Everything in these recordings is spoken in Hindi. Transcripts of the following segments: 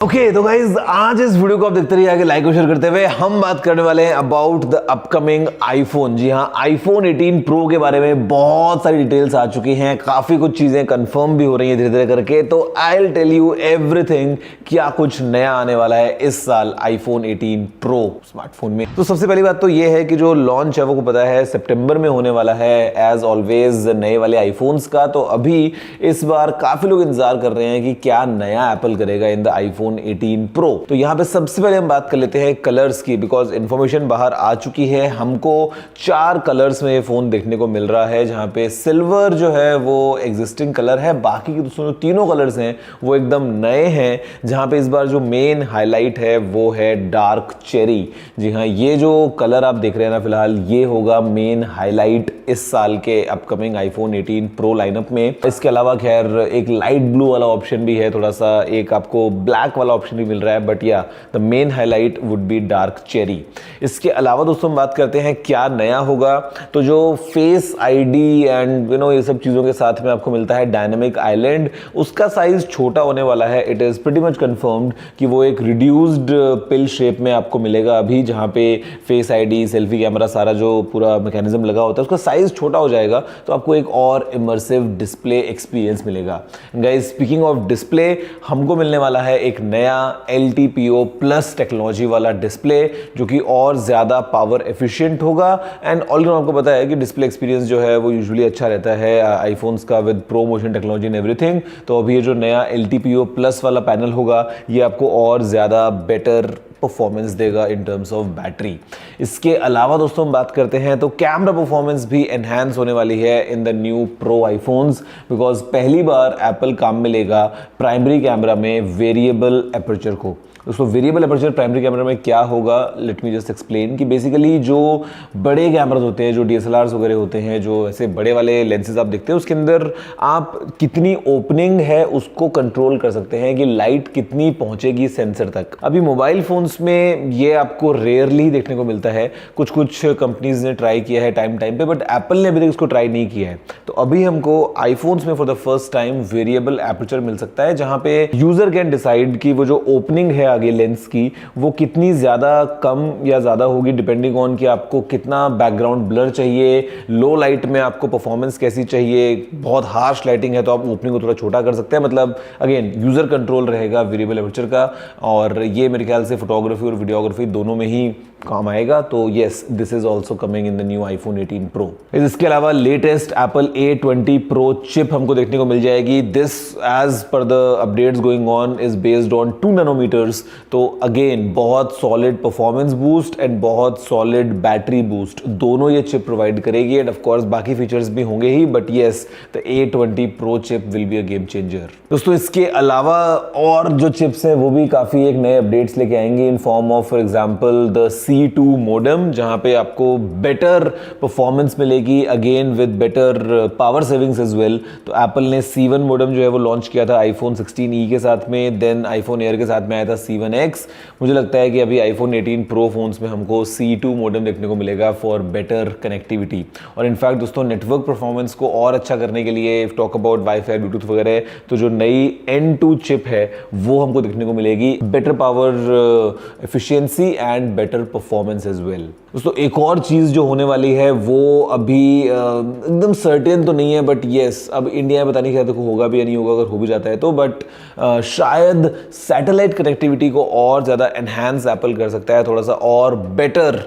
तो गाइज आज इस वीडियो को आप देखते रहिए, आगे लाइक और शेयर करते हुए हम बात करने वाले हैं अबाउट द अपकमिंग आईफोन। जी हाँ, आईफोन 18 प्रो के बारे में बहुत सारी डिटेल्स आ चुकी हैं, काफी कुछ चीजें कंफर्म भी हो रही हैं धीरे धीरे करके। तो I will tell you everything, क्या कुछ नया आने वाला है इस साल आईफोन 18 प्रो स्मार्टफोन में। तो सबसे पहली बात तो ये है कि जो लॉन्च है वो पता है सितंबर में होने वाला है एज ऑलवेज नए वाले आईफोन्स का। तो अभी इस बार काफी लोग इंतजार कर रहे हैं कि क्या नया एप्पल करेगा इन द आईफोन 18 प्रो। तो यहां पे सबसे पहले हम बात कर लेते हैं कलर्स की, बिकॉज इंफॉर्मेशन बाहर आ चुकी है। हमको 4 कलर्स में ये फोन देखने को मिल रहा है, जहां पे सिल्वर जो है वो एग्जिस्टिंग कलर है, बाकी के जो तीनों कलर्स हैं वो एकदम नए हैं। जहां पे इस बार जो मेन हाईलाइट है वो है डार्क चेरी। जी हाँ, ये जो कलर आप देख रहे हैं ना फिलहाल, ये होगा मेन हाईलाइट इस साल के अपकमिंग आईफोन 18 प्रो लाइनअप में। इसके अलावा खैर एक लाइट ब्लू वाला ऑप्शन भी है, थोड़ा सा एक आपको ब्लैक वाला ऑप्शन भी मिल रहा है, बट या the main highlight would be dark cherry. इसके अलावा दोस्तों हम बात करते हैं क्या नया होगा। तो जो फेस आईडी एंड ये सब चीजों के साथ में आपको मिलता है डायनामिक आइलैंड, उसका साइज छोटा होने वाला है। It is pretty much confirmed कि वो एक रिड्यूस्ड पिल शेप में आपको मिलेगा अभी, जहां पे फेस आईडी, सेल्फी कैमरा, सारा जो पूरा मैकेनिज्म लगा होता है उसका साइज छोटा हो जाएगा, तो आपको एक और इमर्सिव डिस्प्ले एक्सपीरियंस मिलेगा। गाइस, स्पीकिंग ऑफ डिस्प्ले, हमको मिलने वाला है एक नया LTPO प्लस टेक्नोलॉजी वाला डिस्प्ले, जो कि और ज्यादा पावर एफिशिएंट होगा। एंड ऑलरेडी आपको पता है कि डिस्प्ले एक्सपीरियंस जो है वो यूजुअली अच्छा रहता है आईफोन्स का with pro motion technology and everything. तो अभी ये जो नया LTPO प्लस वाला पैनल होगा ये आपको और ज्यादा बेटर परफॉर्मेंस देगा इन टर्म्स ऑफ बैटरी। इसके अलावा दोस्तों हम बात करते हैं तो कैमरा परफॉर्मेंस भी एनहांस होने वाली है in the new pro iPhones, because पहली बार एप्पल काम में लेगा प्राइमरी कैमरा में वेरिएबल एपर्चर को। दोस्तों वेरिएबल एपर्चर प्राइमरी कैमरा में क्या होगा, लेट मी जस्ट एक्सप्लेन कि बेसिकली जो बड़े कैमरास होते हैं, जो DSLRs वगैरह होते हैं, जो ऐसे बड़े वाले लेंसेज आप देखते हैं, उसके अंदर आप कितनी ओपनिंग है उसको कंट्रोल कर सकते हैं कि लाइट कितनी पहुंचेगी सेंसर तक। अभी मोबाइल फोन्स में ये आपको रेयरली देखने को मिलता है, कुछ कुछ कंपनीज ने ट्राई किया है टाइम टाइम पे, बट एप्पल ने अभी तक इसको ट्राई नहीं किया है। तो अभी हमको आईफोन्स में for the first time variable aperture मिल सकता है, जहां पे यूजर कैन डिसाइड कि वो जो ओपनिंग है आगे लेंस की वो कितनी ज्यादा कम या ज्यादा होगी, डिपेंडिंग ऑन कि आपको कितना बैकग्राउंड ब्लर चाहिए, लो लाइट में आपको परफॉर्मेंस कैसी चाहिए। बहुत हार्श लाइटिंग है तो आप ओपनिंग को थोड़ा छोटा कर सकते हैं। मतलब अगेन यूजर कंट्रोल रहेगा वेरिएबल एपर्चर का, और ये मेरे ख्याल से फोटोग्राफी और वीडियोग्राफी दोनों में ही काम आएगा। तो yes, this is also coming in the new iPhone 18 pro. इसके अलावा latest Apple A20 pro chip हमको देखने को मिल जाएगी। दिस एज पर the updates going on is based on 2 nanometers. तो अगेन बहुत सॉलिड परफॉर्मेंस बूस्ट एंड बहुत सॉलिड बैटरी बूस्ट दोनों ये चिप प्रोवाइड करेगी। एंड ऑफ कोर्स बाकी फीचर्स भी होंगे ही, but yes, the A20 pro chip will be a game changer. दोस्तों इसके अलावा और जो चिप्स हैं वो भी काफी एक नए अपडेट्स लेके आएंगे in form of for example the C2 modem, जहां पे आपको बेटर परफॉर्मेंस मिलेगी again with better power savings as well. तो एप्पल ने C1 मॉडेम जो है वो लॉन्च किया था आईफोन 16e के साथ में, देन आईफोन एयर के साथ में आया था C1X। मुझे लगता है कि अभी आईफोन 18 प्रो फोन्स में हमको C2 मॉडेम देखने को मिलेगा फॉर बेटर कनेक्टिविटी। और इनफैक्ट दोस्तों नेटवर्क परफॉर्मेंस को और अच्छा करने के लिए टॉक अबाउट वाईफाई, ब्लूटूथ वगैरह, तो जो नई N2 चिप है वो हमको देखने को मिलेगी, better power efficiency and better performance as well. दोस्तों एक और चीज जो होने वाली है वो अभी एकदम सर्टेन तो नहीं है, बट यस, अब इंडिया में पता नहीं क्या होगा भी या नहीं होगा, अगर हो भी जाता है तो, बट शायद सैटेलाइट कनेक्टिविटी को और ज्यादा एनहांस एप्पल कर सकता है, थोड़ा सा और बेटर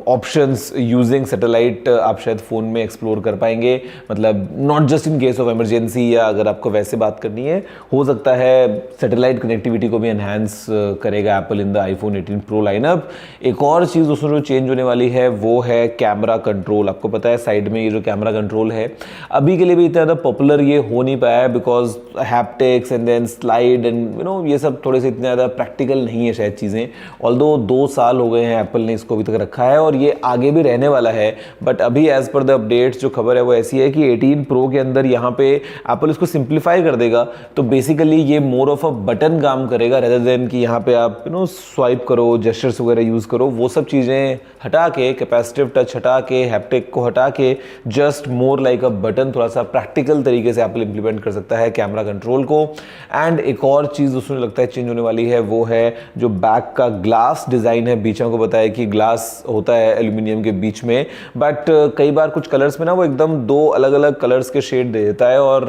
ऑप्शंस यूजिंग सैटेलाइट आप शायद फोन में एक्सप्लोर कर पाएंगे। मतलब not just in case of emergency, या अगर आपको वैसे बात करनी है, हो सकता है सैटेलाइट कनेक्टिविटी को भी एनहांस करेगा apple in the iPhone 18 pro lineup. एक और चीज दोस्तों जो चेंज होने वाली है वो है कैमरा कंट्रोल। आपको पता है साइड में ये जो कैमरा कंट्रोल है अभी के लिए भी इतना ज़्यादा पॉपुलर ये हो नहीं पाया है, because haptics and then slide and ये सब थोड़े से इतने ज़्यादा प्रैक्टिकल नहीं है शायद चीज़ें। ऑल्दो 2 साल हो गए हैं एप्पल ने इसको अभी तक रखा है और ये आगे भी रहने वाला है, बट अभी एज पर द अपडेट्स जो खबर है वो ऐसी है कि 18 प्रो के अंदर यहाँ पे एप्पल इसको सिंप्लीफाई कर देगा। तो बेसिकली ये मोर ऑफ अ बटन काम करेगा रेदर देन कि यहाँ पे आप स्वाइप करो, जेस्चर्स वगैरह यूज करो, वो सब चीज़ें हटा के, कैपेसिटिव टच हटा के, हैप्टिक को हटा के, just more like a button, थोड़ा सा प्रैक्टिकल तरीके से एप्पल इंप्लीमेंट कर सकता है कैमरा कंट्रोल को। एंड एक और चीज़ उसमें लगता है चेंज होने वाली है, वो है जो बैक का ग्लास डिज़ाइन है। बीच में को बताया कि ग्लास होता है एल्यूमिनियम के बीच में, बट कई बार कुछ कलर्स में ना वो एकदम दो अलग अलग कलर्स के शेड दे देता है और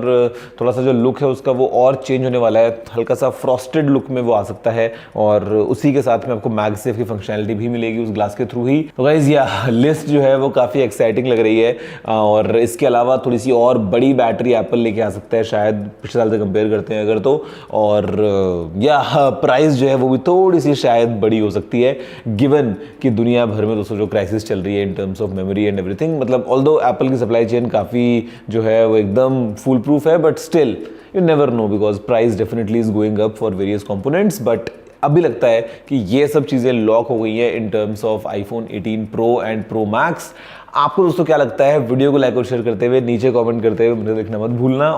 थोड़ा सा जो लुक है उसका वो और चेंज होने वाला है, हल्का सा फ्रॉस्टेड लुक में वो आ सकता है। और उसी के साथ में आपको मैगसेफ की फंक्शनैलिटी भी मिलेगी उस ग्लास के थ्रू ही। तो गाइस या लिस्ट जो है वो काफ़ी एक्साइटिंग लग रही है। और इसके अलावा थोड़ी सी और बड़ी बैटरी एप्पल लेके आ सकता है शायद, पिछले साल से कंपेयर करते हैं अगर तो। और या प्राइस जो है वो भी थोड़ी सी शायद बड़ी हो सकती है, गिवन कि दुनिया भर में दोस्तों जो क्राइसिस चल रही है in terms of memory and everything. मतलब ऑल्दो एप्पल की सप्लाई चेन काफ़ी जो है वो एकदम फुल प्रूफ है, but still you never know because price definitely is going up for various components. But अभी लगता है कि ये सब चीज़ें लॉक हो गई हैं in terms of iPhone 18 pro and pro max. आपको दोस्तों क्या लगता है? वीडियो को लाइक और शेयर करते हुए नीचे कमेंट करते हुए मुझे देखना मत भूलना।